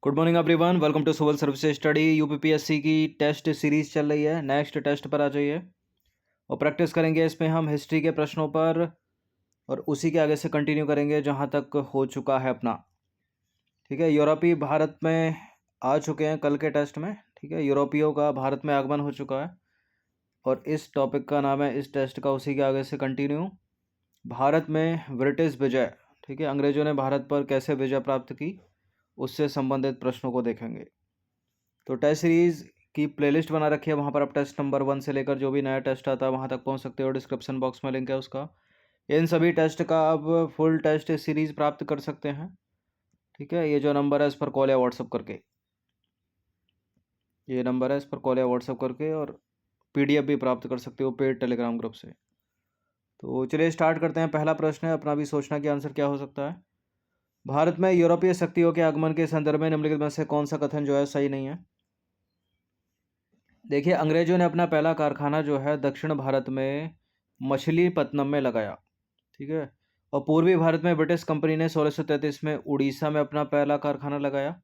Good morning everyone, welcome to civil service study. UPPSC की test series चल रही है। नेक्स्ट टेस्ट पर आ जाइए और प्रैक्टिस करेंगे इसमें हम हिस्ट्री के प्रश्नों पर और उसी के आगे से कंटिन्यू करेंगे जहां तक हो चुका है अपना। ठीक है, यूरोपीय भारत में आ चुके हैं कल के टेस्ट में। ठीक है, यूरोपियों का भारत में आगमन हो चुका है और इस टॉपिक का नाम है इस टेस्ट का उसी के आगे से कंटिन्यू, भारत में ब्रिटिश विजय। ठीक है, अंग्रेजों ने भारत पर कैसे विजय प्राप्त की उससे संबंधित प्रश्नों को देखेंगे। तो टेस्ट सीरीज की प्लेलिस्ट बना रखी है, वहाँ पर आप टेस्ट नंबर 1 से लेकर जो भी नया टेस्ट आता है वहाँ तक पहुँच सकते हो। डिस्क्रिप्शन बॉक्स में लिंक है उसका। इन सभी टेस्ट का आप फुल टेस्ट सीरीज प्राप्त कर सकते हैं। ठीक है, ये जो नंबर है इस पर कॉल या व्हाट्सअप करके, ये नंबर है इस पर कॉल या व्हाट्सअप करके, और PDF भी प्राप्त कर सकते हो पेड टेलीग्राम ग्रुप से। तो चलिए स्टार्ट करते हैं। पहला प्रश्न है, अपना भी सोचना कि आंसर क्या हो सकता है। भारत में यूरोपीय शक्तियों के आगमन के संदर्भ में निम्नलिखित में से कौन सा कथन जो है सही नहीं है। देखिए, अंग्रेजों ने अपना पहला कारखाना जो है दक्षिण भारत में मछलीपत्तनम में लगाया। ठीक है, और पूर्वी भारत में ब्रिटिश कंपनी ने 1633 में उड़ीसा में अपना पहला कारखाना लगाया,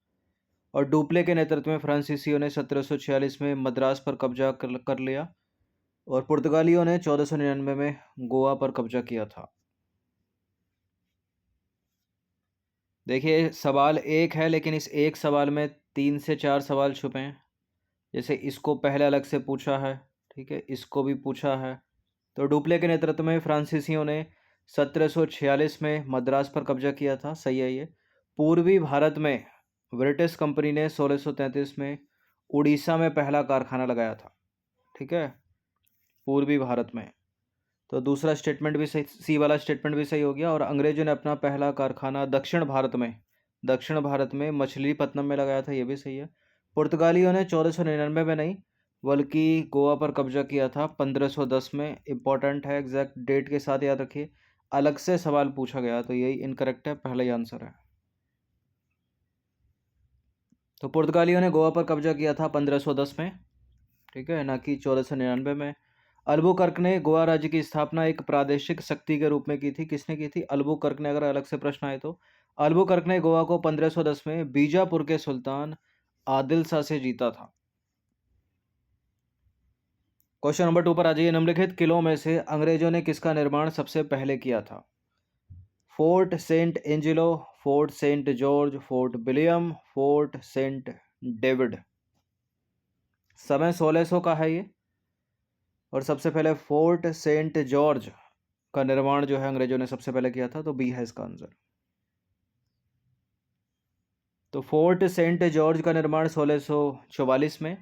और डुप्ले के नेतृत्व में फ्रांसीसियों ने 1746 में मद्रास पर कब्जा कर लिया, और पुर्तगालियों ने 1499 में गोवा पर कब्जा किया था। देखिए, सवाल एक है लेकिन इस एक सवाल में 3 से 4 सवाल छुपे हैं। जैसे इसको पहले अलग से पूछा है, ठीक है, इसको भी पूछा है। तो डुप्ले के नेतृत्व में फ्रांसीसियों ने 1746 में मद्रास पर कब्जा किया था, सही है ये। पूर्वी भारत में ब्रिटिश कंपनी ने 1633 में उड़ीसा में पहला कारखाना लगाया था। ठीक है, पूर्वी भारत में। तो दूसरा स्टेटमेंट भी सही, सी वाला स्टेटमेंट भी सही हो गया। और अंग्रेजों ने अपना पहला कारखाना दक्षिण भारत में मछलीपत्तनम में लगाया था, ये भी सही है। पुर्तगालियों ने 1499 में नहीं बल्कि गोवा पर कब्जा किया था 1510 में। इंपॉर्टेंट है, एग्जैक्ट डेट के साथ याद रखिए। अलग से सवाल पूछा गया तो यही इनकरेक्ट है, पहला ही आंसर है। तो पुर्तगालियों ने गोवा पर कब्जा किया था 1510 में, ठीक है, ना कि 1499 में। अल्बुकर्क ने गोवा राज्य की स्थापना एक प्रादेशिक शक्ति के रूप में की थी। किसने की थी? अल्बुकर्क ने। अगर अलग से प्रश्न आए तो अल्बुकर्क ने गोवा को 1510 में बीजापुर के सुल्तान आदिल शाह से जीता था। क्वेश्चन नंबर 2 पर आ जाइए। निम्नलिखित किलों में से अंग्रेजों ने किसका निर्माण सबसे पहले किया था? Fort Saint Angelo, fort Saint George, fort William, fort Saint David. समय 1600 का है ये, और सबसे पहले फोर्ट सेंट जॉर्ज का निर्माण जो है अंग्रेजों ने सबसे पहले किया था, तो बी है इसका आंसर। तो फोर्ट सेंट जॉर्ज का निर्माण 1644 में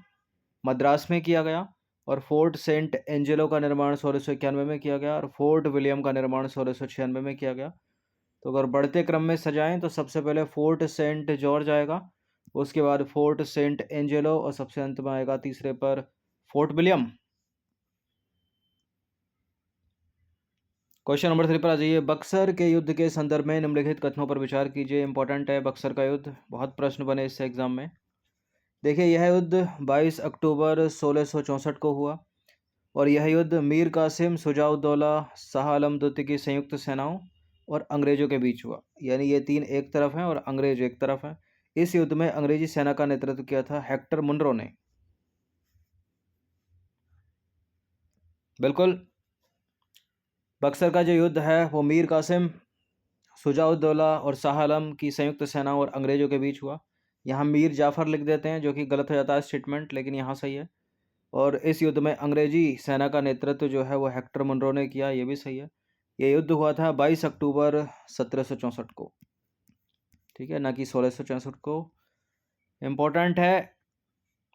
मद्रास में किया गया, और फोर्ट सेंट एंजेलो का निर्माण 1691 में किया गया, और फोर्ट विलियम का निर्माण 1696 में किया गया। तो अगर बढ़ते क्रम में सजाएं तो सबसे पहले फोर्ट सेंट जॉर्ज आएगा, उसके बाद फोर्ट सेंट एंजेलो, और सबसे अंत में आएगा तीसरे पर फोर्ट विलियम। क्वेश्चन नंबर 3 पर आ जाइए। बक्सर के युद्ध के संदर्भ में निम्नलिखित कथनों पर विचार कीजिए। इंपॉर्टेंट है बक्सर का युद्ध, बहुत प्रश्न बने इससे एग्जाम में। देखिए, यह युद्ध 22 अक्टूबर 1664 को हुआ, और यह युद्ध मीर कासिम, शुजाउद्दौला, शाह आलम द्वितीय की संयुक्त सेनाओं और अंग्रेजों के बीच हुआ। यानी ये तीन एक तरफ हैं और अंग्रेज एक तरफ हैं। इस युद्ध में अंग्रेजी सेना का नेतृत्व किया था हेक्टर मुनरो ने। बिल्कुल, बक्सर का जो युद्ध है वो मीर कासिम, शुजाउद्दौला और शाह आलम की संयुक्त सेनाओं और अंग्रेजों के बीच हुआ। यहाँ मीर जाफर लिख देते हैं जो कि गलत हो जाता है स्टेटमेंट, लेकिन यहाँ सही है। और इस युद्ध में अंग्रेजी सेना का नेतृत्व जो है वो हेक्टर मुनरो ने किया, ये भी सही है। ये युद्ध हुआ था 22 अक्टूबर 1764 को, ठीक है, ना कि 1664 को। इम्पोर्टेंट है,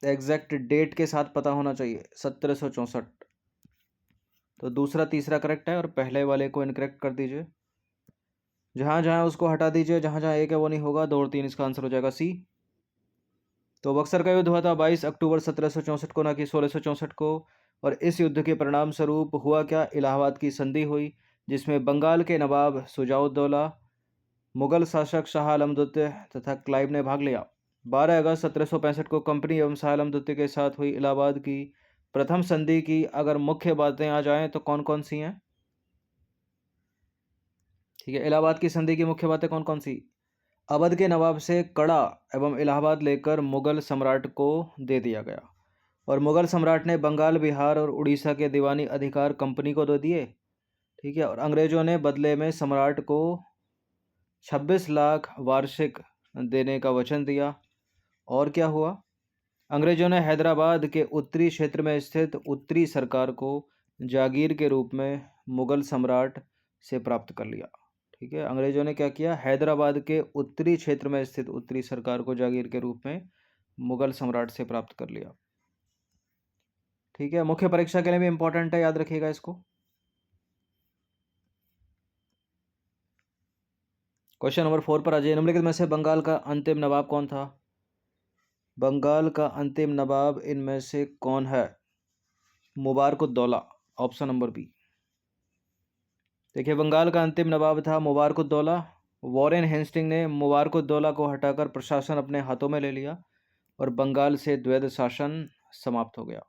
एग्जैक्ट डेट के साथ पता होना चाहिए, 1764। तो दूसरा तीसरा करेक्ट है और पहले वाले को इनकरेक्ट कर दीजिए। जहाँ जहाँ उसको हटा दीजिए, जहाँ जहाँ एक है वो नहीं होगा, 2 और 3 इसका आंसर हो जाएगा सी। तो बक्सर का युद्ध हुआ था 22 अक्टूबर 1764 को, ना कि 1664 को। और इस युद्ध के परिणाम स्वरूप हुआ क्या? इलाहाबाद की संधि हुई, जिसमें बंगाल के नवाब शुजाउद्दौला, मुगल शासक शाह आलम द्वितीय तथा क्लाइव ने भाग लिया। 12 अगस्त 1765 को कंपनी एवं शाह आलम द्वितीय के साथ हुई इलाहाबाद की प्रथम संधि की अगर मुख्य बातें आ जाएं तो कौन कौन सी हैं? ठीक है, इलाहाबाद की संधि की मुख्य बातें कौन कौन सी? अवध के नवाब से कड़ा एवं इलाहाबाद लेकर मुगल सम्राट को दे दिया गया और मुगल सम्राट ने बंगाल, बिहार और उड़ीसा के दीवानी अधिकार कंपनी को दे दिए। ठीक है, और अंग्रेजों ने बदले में सम्राट को 26 लाख वार्षिक देने का वचन दिया। और क्या हुआ? अंग्रेजों ने हैदराबाद के उत्तरी क्षेत्र में स्थित उत्तरी सरकार को जागीर के रूप में मुगल सम्राट से प्राप्त कर लिया। ठीक है, अंग्रेजों ने क्या किया? हैदराबाद के उत्तरी क्षेत्र में स्थित उत्तरी सरकार को जागीर के रूप में मुगल सम्राट से प्राप्त कर लिया। ठीक है, मुख्य परीक्षा के लिए भी इंपॉर्टेंट है, याद रखिएगा इसको। क्वेश्चन नंबर 4 पर आ जाइए। निम्नलिखित में से बंगाल का अंतिम नवाब कौन था? बंगाल का अंतिम नवाब इनमें से कौन है? Mubarakuddaula, option number B. देखिए, बंगाल का अंतिम नवाब था मुबारकुद्दौला। वॉरेन हेस्टिंग ने मुबारकुद्दौला को हटाकर प्रशासन अपने हाथों में ले लिया और बंगाल से द्वैध शासन समाप्त हो गया।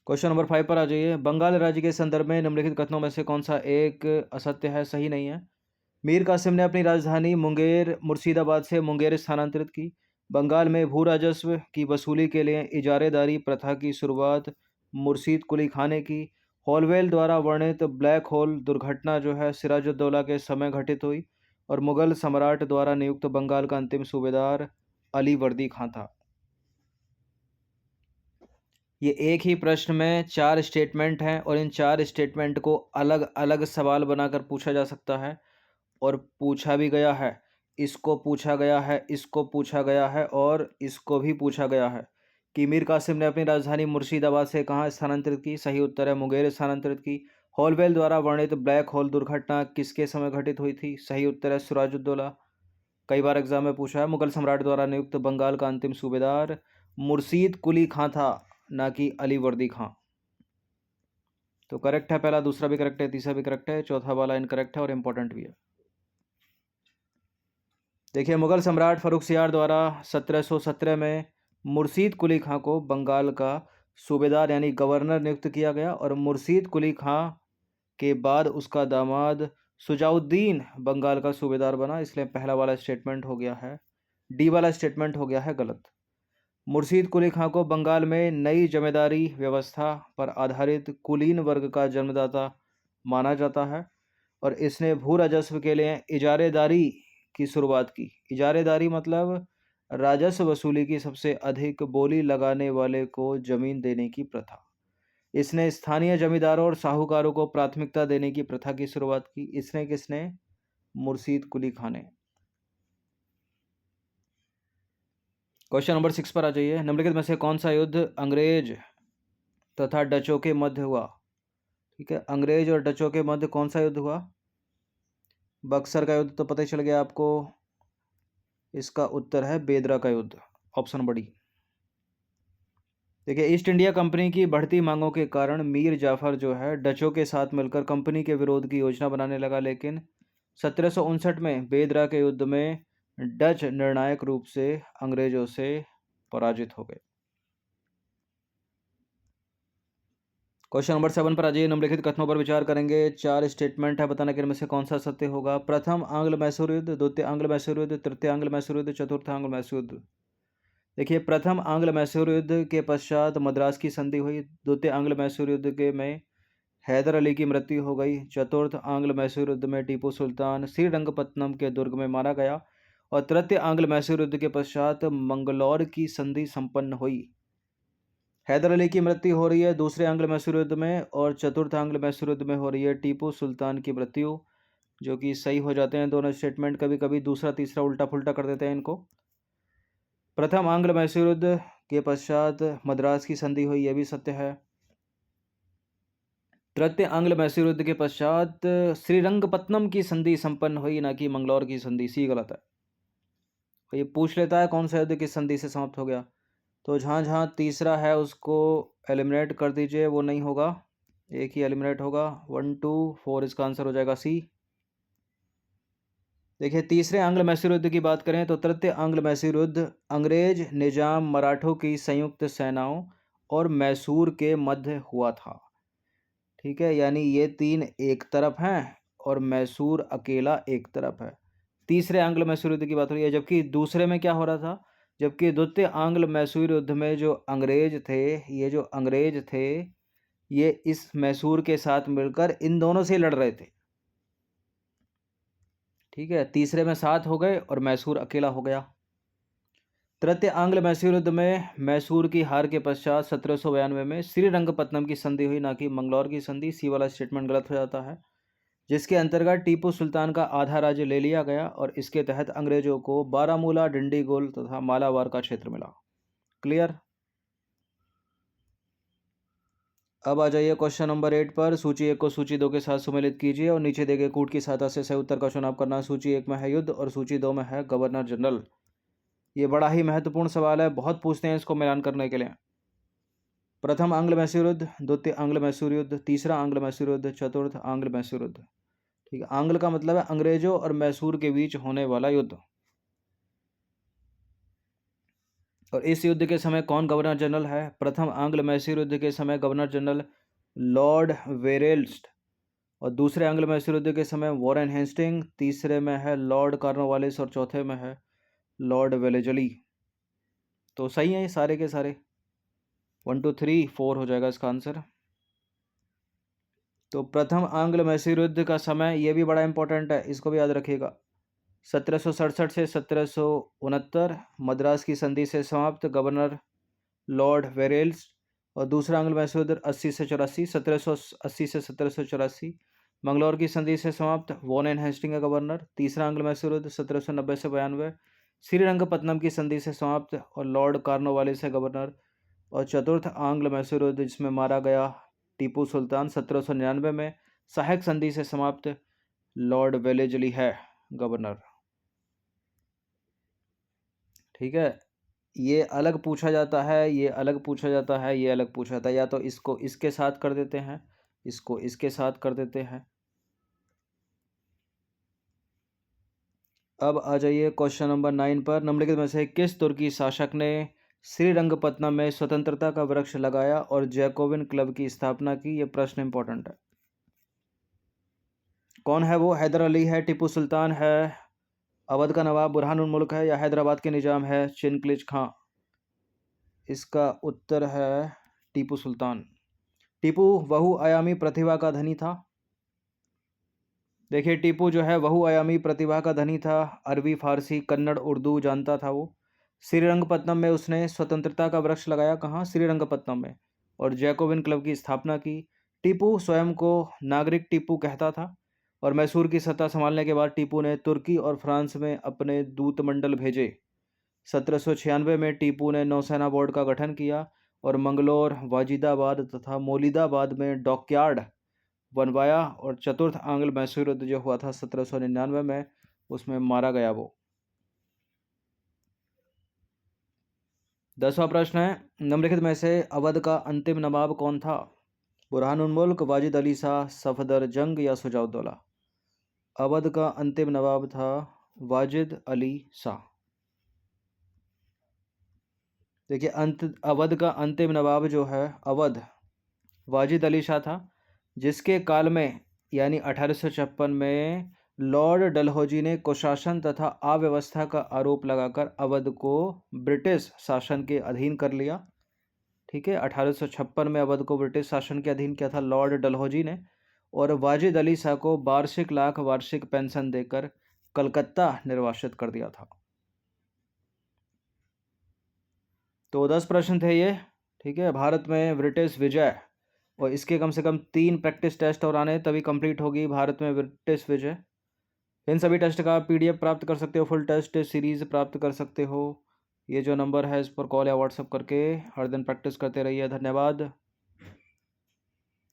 क्वेश्चन नंबर 5 पर आ जाइए। बंगाल राज्य के संदर्भ में निम्नलिखित कथनों में से कौन सा एक असत्य है, सही नहीं है? मीर कासिम ने अपनी राजधानी मुर्शिदाबाद से मुंगेर स्थानांतरित की। बंगाल में भू राजस्व की वसूली के लिए इजारेदारी प्रथा की शुरुआत मुर्शीद कुली खान ने की। हॉलवेल द्वारा वर्णित ब्लैक होल दुर्घटना जो है सिराजुद्दौला के समय घटित हुई और मुगल सम्राट द्वारा नियुक्त बंगाल का अंतिम सूबेदार अली वर्दी खां था। ये एक ही प्रश्न में 4 स्टेटमेंट हैं और इन 4 स्टेटमेंट को अलग अलग सवाल बनाकर पूछा जा सकता है और पूछा भी गया है। इसको पूछा गया है, इसको पूछा गया है और इसको भी पूछा गया है कि मीर कासिम ने अपनी राजधानी मुर्शिदाबाद से कहाँ स्थानांतरित की? सही उत्तर है मुंगेर स्थानांतरित की। हॉलवेल द्वारा वर्णित ब्लैक होल दुर्घटना किसके समय घटित हुई थी? सही उत्तर है सिराजुद्दौला। कई बार एग्जाम में पूछा है। मुगल सम्राट द्वारा नियुक्त बंगाल का अंतिम सूबेदार मुर्शीद कुली खां था, ना कि अली वर्दी खां। तो करेक्ट है पहला, दूसरा भी करेक्ट है, तीसरा भी करेक्ट है, चौथा वाला इनकरेक्ट है और इंपॉर्टेंट भी है। देखिए, मुगल सम्राट फर्रुखसियार द्वारा 1717 में मुर्शीद कुली खां को बंगाल का सूबेदार यानी गवर्नर नियुक्त किया गया और मुर्शीद कुली खां के बाद उसका दामाद सुजाउद्दीन बंगाल का सूबेदार बना। इसलिए पहला वाला स्टेटमेंट हो गया है, डी वाला स्टेटमेंट हो गया है गलत। मुर्शीद कुली खां को बंगाल में नई जमींदारी व्यवस्था पर आधारित कुलीन वर्ग का जन्मदाता माना जाता है और इसने भू राजस्व के लिए इजारेदारी की शुरुआत की। इजारेदारी मतलब राजस्व वसूली की सबसे अधिक बोली लगाने वाले को जमीन देने की प्रथा। इसने स्थानीय जमींदारों और साहूकारों को प्राथमिकता देने की प्रथा की शुरुआत की। इसने किसने? मुर्शीद कुली खां ने। क्वेश्चन नंबर 6 पर आ जाइए। निम्नलिखित में से कौन सा युद्ध अंग्रेज तथा डचों के मध्य हुआ? ठीक है, अंग्रेज और डचों के मध्य कौन सा युद्ध हुआ? बक्सर का युद्ध तो पता ही चल गया आपको। इसका उत्तर है बेदरा का युद्ध, ऑप्शन बड़ी। देखिए, ईस्ट इंडिया कंपनी की बढ़ती मांगों के कारण मीर जाफर जो है डचों के साथ मिलकर कंपनी के विरोध की योजना बनाने लगा, लेकिन 1759 में बेदरा के युद्ध में डच निर्णायक रूप से अंग्रेजों से पराजित हो गए। क्वेश्चन नंबर 7 पर आ जाइए। निम्नलिखित कथनों पर विचार करेंगे। 4 स्टेटमेंट है, बताना कि इनमें से कौन सा सत्य होगा। प्रथम आंग्ल मैसूर युद्ध, द्वितीय आंग्ल मैसूर युद्ध, तृतीय आंग्ल मैसूर युद्ध, चतुर्थ आंग्ल मैसूर युद्ध। देखिए, प्रथम आंग्ल मैसूर युद्ध के पश्चात मद्रास की संधि हुई। द्वितीय आंग्ल मैसूर युद्ध के में हैदर अली की मृत्यु हो गई। चतुर्थ आंग्ल मैसूर युद्ध में टीपू सुल्तान श्रीरंगपत्तनम के दुर्ग में मारा गया और तृतीय आंग्ल मैसूर युद्ध के पश्चात मंगलौर की संधि संपन्न हुई। हैदर अली की मृत्यु हो रही है दूसरे आंग्ल मैसूर युद्ध में और चतुर्थ आंग्ल मैसूर युद्ध में हो रही है टीपू सुल्तान की मृत्यु, जो कि सही हो जाते हैं दोनों स्टेटमेंट। कभी कभी दूसरा तीसरा उल्टा फुल्टा कर देते हैं इनको। प्रथम आंग्ल मैसूर युद्ध के पश्चात मद्रास की संधि हुई, यह भी सत्य है। तृतीय आंग्ल मैसूर युद्ध के पश्चात श्रीरंगपत्तनम की संधि संपन्न हुई, ना कि मंगलौर की संधि। सी गलत है। तो ये पूछ लेता है कौन सा युद्ध किस संधि से समाप्त हो गया, तो जहाँ जहाँ तीसरा है उसको एलिमिनेट कर दीजिए, वो नहीं होगा, एक ही एलिमिनेट होगा। 1 2 4 इसका आंसर हो जाएगा सी। देखिए, तीसरे आंग्ल मैसूर युद्ध की बात करें तो तृतीय आंग्ल मैसूर युद्ध अंग्रेज निजाम मराठों की संयुक्त सेनाओं और मैसूर के मध्य हुआ था। ठीक है, यानी ये तीन एक तरफ हैं और मैसूर अकेला एक तरफ है। तीसरे आंग्ल मैसूर युद्ध की बात हो रही है, जबकि दूसरे में क्या हो रहा था, जबकि द्वितीय आंग्ल मैसूर युद्ध में जो अंग्रेज थे, ये इस मैसूर के साथ मिलकर इन दोनों से लड़ रहे थे। ठीक है, तीसरे में 7 हो गए और मैसूर अकेला हो गया। तृतीय आंग्ल मैसूर युद्ध में मैसूर की हार के पश्चात 1792 में श्रीरंगपत्तनम की संधि हुई, ना कि मंगलौर की संधि। सी वाला स्टेटमेंट गलत हो जाता है, जिसके अंतर्गत टीपू सुल्तान का आधा राज्य ले लिया गया और इसके तहत अंग्रेजों को बारामूला, डिंडीगुल तथा मालाबार का क्षेत्र मिला। क्लियर। अब आ जाइए क्वेश्चन नंबर 8 पर। सूची 1 को सूची 2 के साथ सुमेलित कीजिए और नीचे दिए गए कूट की सहायता से सही उत्तर का चुनाव करना। सूची 1 में है युद्ध और सूची 2 में है गवर्नर जनरल। ये बड़ा ही महत्वपूर्ण सवाल है, बहुत पूछते हैं इसको मिलान करने के लिए। प्रथम आंग्ल मैसूर युद्ध, द्वितीय आंग्ल मैसूर युद्ध, तीसरा आंग्ल मैसूर युद्ध, चतुर्थ आंग्ल मैसूर युद्ध। ठीक है, आंग्ल का मतलब है अंग्रेजों और मैसूर के बीच होने वाला युद्ध। और इस युद्ध के समय कौन गवर्नर जनरल है? प्रथम आंग्ल मैसूर युद्ध के समय गवर्नर जनरल लॉर्ड वेरेल्स्ट, और दूसरे आंग्ल मैसूर युद्ध के समय वॉरेन हेस्टिंग, तीसरे में है लॉर्ड कॉर्नवालिस और चौथे में है लॉर्ड वेलेजली। तो सही है ये सारे के सारे, 1 2 3 4 हो जाएगा इसका आंसर। तो प्रथम आंग्ल मैसूर युद्ध का समय, ये भी बड़ा इंपॉर्टेंट है, इसको भी याद रखिएगा। 1767 से 1769, मद्रास की संधि से समाप्त, गवर्नर लॉर्ड वेरेल्स। और दूसरा आंग्ल मैसूर युद्ध 80 से 84, 1780 से 1784, मंगलौर की संधि से समाप्त, वॉन एंड हेस्टिंग का गवर्नर। तीसरा आंग्ल मैसूर युद्ध 1790 से 92, श्रीरंगपत्तनम की संधि से समाप्त और लॉर्ड कॉर्नवालिस है गवर्नर। और चतुर्थ आंग्ल मैसूर युद्ध जिसमें मारा गया टीपू सुल्तान 1799 में, सहायक संधि से समाप्त, लॉर्ड वेलेजली है गवर्नर। ठीक है, ये अलग पूछा जाता है, ये अलग पूछा जाता है, ये अलग पूछा जाता है, या तो इसको इसके साथ कर देते हैं, इसको इसके साथ कर देते हैं। अब आ जाइए क्वेश्चन नंबर 9 पर। निम्नलिखित में से किस तुर्की शासक ने श्रीरंगपत्तनम में स्वतंत्रता का वृक्ष लगाया और जैकोबिन क्लब की स्थापना की? ये प्रश्न इंपॉर्टेंट है। कौन है वो? हैदर अली है, टीपू सुल्तान है, अवध का नवाब बुरहानुल मुल्क है, या हैदराबाद के निजाम है चिनक्लिज खां? इसका उत्तर है टीपू सुल्तान। टीपू बहुआयामी प्रतिभा का धनी था। देखिए, टीपू जो है बहुआयामी प्रतिभा का धनी था, अरबी, फारसी, कन्नड़, उर्दू जानता था वो। श्रीरंगपत्तनम में उसने स्वतंत्रता का वृक्ष लगाया, कहाँ? श्रीरंगपत्तनम में, और जैकोबिन क्लब की स्थापना की। टीपू स्वयं को नागरिक टीपू कहता था, और मैसूर की सत्ता संभालने के बाद टीपू ने तुर्की और फ्रांस में अपने दूतमंडल भेजे। 1796 में टीपू ने नौसेना बोर्ड का गठन किया और मंगलोर, वाजिदाबाद तथा मोलिदाबाद में डॉकयार्ड बनवाया। और चतुर्थ आंग्ल मैसूर युद्ध जो हुआ था 1799 में, उसमें मारा गया वो। 10वां प्रश्न है, निम्नलिखित में से अवध का अंतिम नवाब कौन था? बुरहानुल मुल्क, वाजिद अली शाह, सफदर जंग या शुजाउद्दौला? अवध का अंतिम नवाब था वाजिद अली शाह। देखिए, अवध का अंतिम नवाब जो है अवध, वाजिद अली शाह था, जिसके काल में यानी 1856 में लॉर्ड डलहौजी ने कुशासन तथा अव्यवस्था का आरोप लगाकर अवध को ब्रिटिश शासन के अधीन कर लिया। ठीक है, 1856 में अवध को ब्रिटिश शासन के अधीन किया था लॉर्ड डलहौजी ने, और वाजिद अली शाह को लाख वार्षिक पेंशन देकर कलकत्ता निर्वासित कर दिया था। तो 10 प्रश्न थे ये। ठीक है, भारत में ब्रिटिश विजय, और इसके कम से कम 3 प्रैक्टिस टेस्ट और आने, तभी कंप्लीट होगी भारत में ब्रिटिश विजय। इन सभी टेस्ट का PDF प्राप्त कर सकते हो, फुल टेस्ट सीरीज प्राप्त कर सकते हो। ये जो नंबर है इस पर कॉल या व्हाट्सएप करके हर दिन प्रैक्टिस करते रहिए। धन्यवाद।